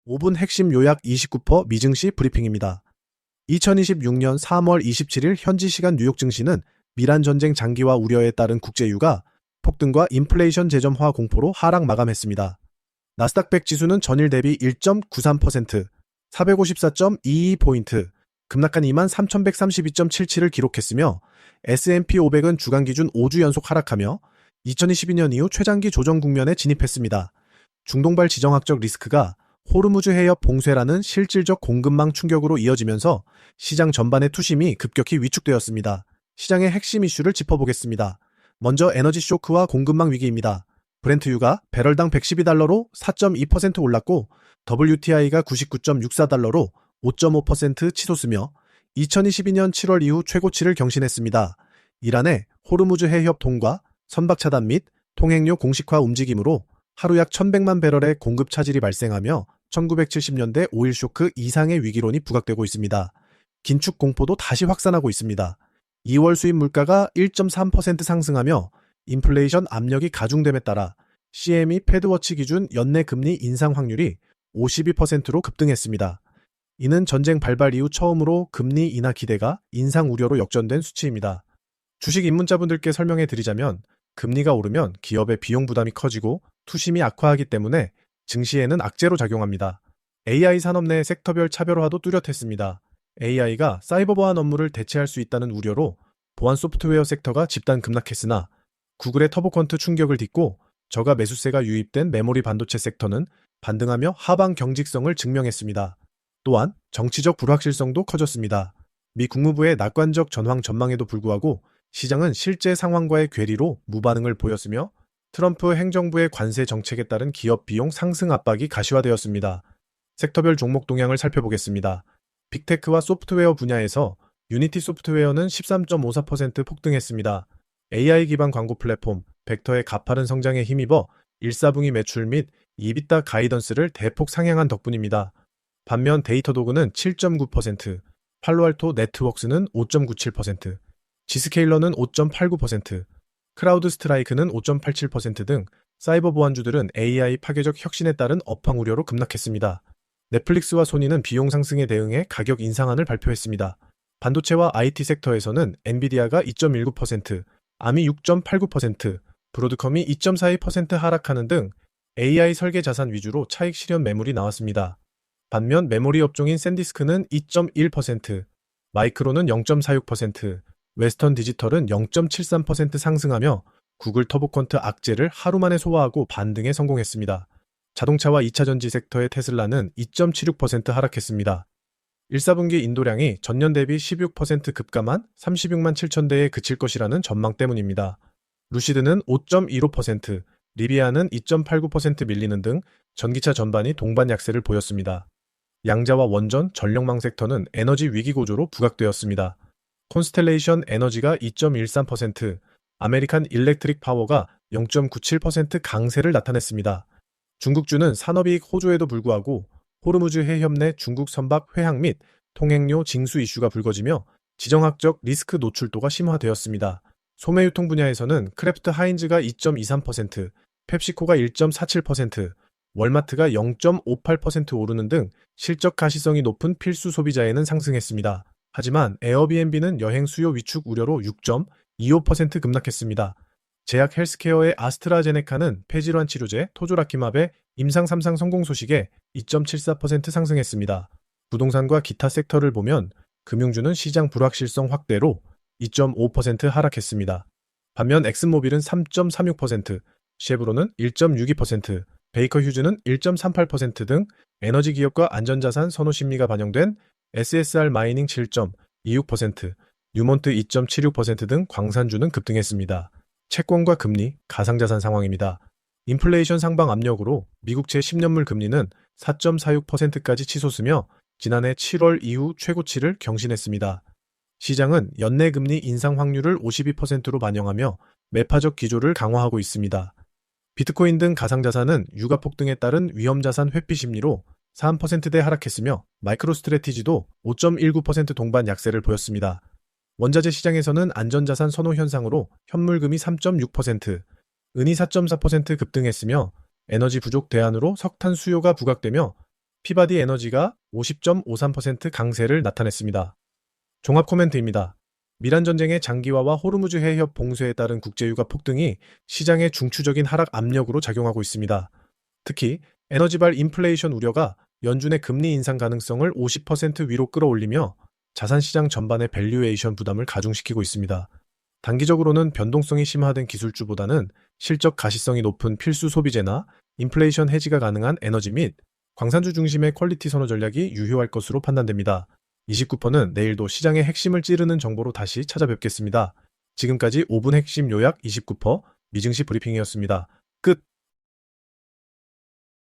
5분 핵심 요약 29% 미증시 브리핑입니다. 2026년 3월 27일 현지 시간 뉴욕 증시는 미란 전쟁 장기화 우려에 따른 국제유가 폭등과 인플레이션 재점화 공포로 하락 마감했습니다. 나스닥 100 지수는 전일 대비 1.93%, 454.22포인트, 급락한 23,132.77을 기록했으며 S&P 500은 주간 기준 5주 연속 하락하며 2022년 이후 최장기 조정 국면에 진입했습니다. 중동발 지정학적 리스크가 호르무즈 해협 봉쇄라는 실질적 공급망 충격으로 이어지면서 시장 전반의 투심이 급격히 위축되었습니다. 시장의 핵심 이슈를 짚어보겠습니다. 먼저 에너지 쇼크와 공급망 위기입니다. 브렌트유가 배럴당 112달러로 4.2% 올랐고 WTI가 99.64달러로 5.5% 치솟으며 2022년 7월 이후 최고치를 경신했습니다. 이란의 호르무즈 해협 통과, 선박 차단 및 통행료 공식화 움직임으로 하루 약 1100만 배럴의 공급 차질이 발생하며 1970년대 오일 쇼크 이상의 위기론이 부각되고 있습니다. 긴축 공포도 다시 확산하고 있습니다. 2월 수입 물가가 1.3% 상승하며 인플레이션 압력이 가중됨에 따라 CME 패드워치 기준 연내 금리 인상 확률이 52%로 급등했습니다. 이는 전쟁 발발 이후 처음으로 금리 인하 기대가 인상 우려로 역전된 수치입니다. 주식 입문자분들께 설명해 드리자면 금리가 오르면 기업의 비용 부담이 커지고 투심이 악화하기 때문에 증시에는 악재로 작용합니다. AI 산업 내 섹터별 차별화도 뚜렷했습니다. AI가 사이버 보안 업무를 대체할 수 있다는 우려로 보안 소프트웨어 섹터가 집단 급락했으나 구글의 터보컨트 충격을 딛고 저가 매수세가 유입된 메모리 반도체 섹터는 반등하며 하방 경직성을 증명했습니다. 또한 정치적 불확실성도 커졌습니다. 미 국무부의 낙관적 전황 전망에도 불구하고 시장은 실제 상황과의 괴리로 무반응을 보였으며 트럼프 행정부의 관세 정책에 따른 기업 비용 상승 압박이 가시화되었습니다. 섹터별 종목 동향을 살펴보겠습니다. 빅테크와 소프트웨어 분야에서 유니티 소프트웨어는 13.54% 폭등했습니다. AI 기반 광고 플랫폼 벡터의 가파른 성장에 힘입어 1사분기 매출 및 이비타 가이던스를 대폭 상향한 덕분입니다. 반면 데이터도그는 7.9%, 팔로알토 네트워크스는 5.97%, 지스케일러는 5.89%, 크라우드 스트라이크는 5.87% 등 사이버 보안주들은 AI 파괴적 혁신에 따른 업황 우려로 급락했습니다. 넷플릭스와 소니는 비용 상승에 대응해 가격 인상안을 발표했습니다. 반도체와 IT 섹터에서는 엔비디아가 2.19%, 아미 6.89%, 브로드컴이 2.42% 하락하는 등 AI 설계 자산 위주로 차익 실현 매물이 나왔습니다. 반면 메모리 업종인 샌디스크는 2.1%, 마이크론은 0.46%, 웨스턴 디지털은 0.73% 상승하며 구글 터보컨트 악재를 하루 만에 소화하고 반등에 성공했습니다. 자동차와 2차전지 섹터의 테슬라는 2.76% 하락했습니다. 1사분기 인도량이 전년 대비 16% 급감한 36만 7천 대에 그칠 것이라는 전망 때문입니다. 루시드는 5.15%, 리비아는 2.89% 밀리는 등 전기차 전반이 동반 약세를 보였습니다. 양자와 원전, 전력망 섹터는 에너지 위기 고조로 부각되었습니다. 콘스텔레이션 에너지가 2.13%, 아메리칸 일렉트릭 파워가 0.97% 강세를 나타냈습니다. 중국주는 산업이익 호조에도 불구하고 호르무즈 해협 내 중국 선박 회항 및 통행료 징수 이슈가 불거지며 지정학적 리스크 노출도가 심화되었습니다. 소매유통 분야에서는 크래프트 하인즈가 2.23%, 펩시코가 1.47%, 월마트가 0.58% 오르는 등 실적 가시성이 높은 필수 소비자에는 상승했습니다. 하지만 에어비앤비는 여행 수요 위축 우려로 6.25% 급락했습니다. 제약 헬스케어의 아스트라제네카는 폐질환 치료제 토조라키맙의 임상 3상 성공 소식에 2.74% 상승했습니다. 부동산과 기타 섹터를 보면 금융주는 시장 불확실성 확대로 2.5% 하락했습니다. 반면 엑슨모빌은 3.36%, 쉐브론은 1.62%, 베이커 휴즈는 1.38% 등 에너지 기업과 안전자산 선호 심리가 반영된 SSR 마이닝 7.26%, 뉴몬트 2.76% 등 광산주는 급등했습니다. 채권과 금리, 가상자산 상황입니다. 인플레이션 상방 압력으로 미국채 10년물 금리는 4.46%까지 치솟으며 지난해 7월 이후 최고치를 경신했습니다. 시장은 연내 금리 인상 확률을 52%로 반영하며 매파적 기조를 강화하고 있습니다. 비트코인 등 가상자산은 유가 폭등에 따른 위험자산 회피 심리로 3%대 하락했으며 마이크로스트래티지도 5.19% 동반 약세를 보였습니다. 원자재 시장에서는 안전자산 선호 현상으로 현물금이 3.6%, 은이 4.4% 급등했으며 에너지 부족 대안으로 석탄 수요가 부각되며 피바디 에너지가 50.53% 강세를 나타냈습니다. 종합 코멘트입니다. 미란 전쟁의 장기화와 호르무즈 해협 봉쇄에 따른 국제유가 폭등이 시장의 중추적인 하락 압력으로 작용하고 있습니다. 특히 에너지발 인플레이션 우려가 연준의 금리 인상 가능성을 50% 위로 끌어올리며 자산시장 전반의 밸류에이션 부담을 가중시키고 있습니다. 단기적으로는 변동성이 심화된 기술주보다는 실적 가시성이 높은 필수 소비재나 인플레이션 해지가 가능한 에너지 및 광산주 중심의 퀄리티 선호 전략이 유효할 것으로 판단됩니다. 29%는 내일도 시장의 핵심을 찌르는 정보로 다시 찾아뵙겠습니다. 지금까지 5분 핵심 요약 29% 미증시 브리핑이었습니다. 끝.